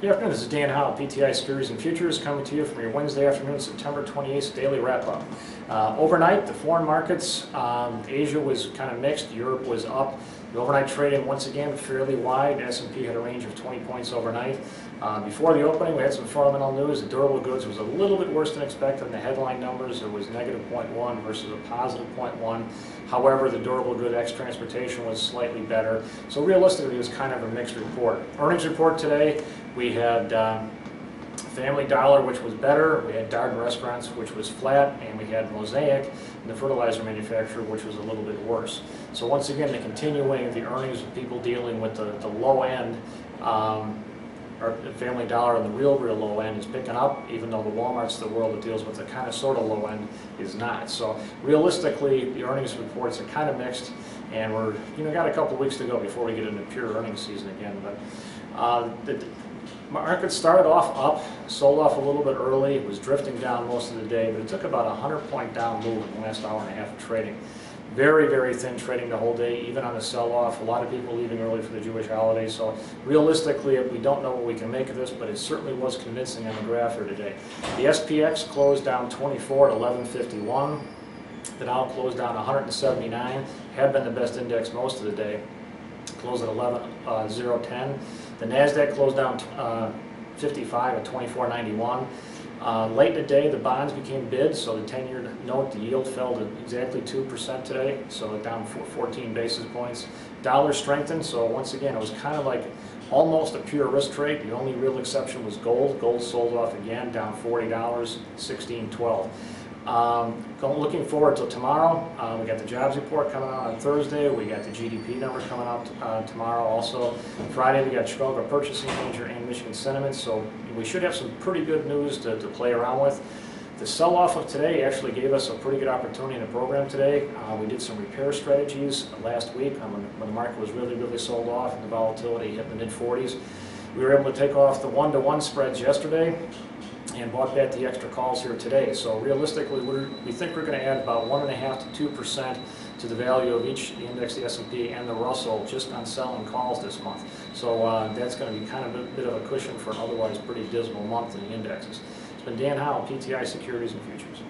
Good afternoon, this is Dan Howe, PTI Securities and Futures, coming to you from your Wednesday afternoon, September 28th daily wrap-up. Overnight, the foreign markets, Asia was kind of mixed, Europe was up. The overnight trading, once again, fairly wide. S&P had a range of 20 points overnight. Before the opening, we had some fundamental news. The durable goods was a little bit worse than expected in the headline numbers. It was negative 0.1 versus a positive 0.1. However, the durable good ex-transportation was slightly better. So realistically, it was kind of a mixed report. Earnings report today, we had Family Dollar, which was better, we had Darden Restaurants, which was flat, and we had Mosaic, the fertilizer manufacturer, which was a little bit worse. So once again, the continuing of the earnings of people dealing with the low end, our Family Dollar on the real low end is picking up, even though the Walmarts of the world that deals with the kind of sort of low end is not. So realistically, the earnings reports are kind of mixed, and we're got a couple of weeks to go before we get into pure earnings season again. But the market started off up, sold off a little bit early. It was drifting down most of the day, but it took about a 100-point down move in the last hour and a half of trading. Very, very thin trading the whole day, even on the sell-off. A lot of people leaving early for the Jewish holiday. So realistically, we don't know what we can make of this, but it certainly was convincing on the graph here today. The SPX closed down 24 at 1151. The Dow closed down 179. Had been the best index most of the day. Closed at 11,010. The NASDAQ closed down 55 at 2491. Late in the day, the bonds became bid, so the 10-year note, the yield fell to exactly 2% today, so down 14 basis points. Dollar strengthened, so once again, it was kind of like almost a pure risk trade. The only real exception was gold. Gold sold off again, down $40, 16.12. Looking forward to tomorrow. We got the jobs report coming out on Thursday. We got the GDP number coming out tomorrow. Also, Friday we got Chicago Purchasing Manager and Michigan Sentiment. So we should have some pretty good news to play around with. The sell-off of today actually gave us a pretty good opportunity in the program today. We did some repair strategies last week when the market was really sold off and the volatility hit the mid-40s. We were able to take off the one-to-one spreads yesterday and bought back the extra calls here today. So realistically, we think we're going to add about 1.5 to 2% to the value of each, the index, the S&P, and the Russell, just on selling calls this month. So that's going to be kind of a bit of a cushion for an otherwise pretty dismal month in the indexes. It's been Dan Howe, PTI Securities and Futures.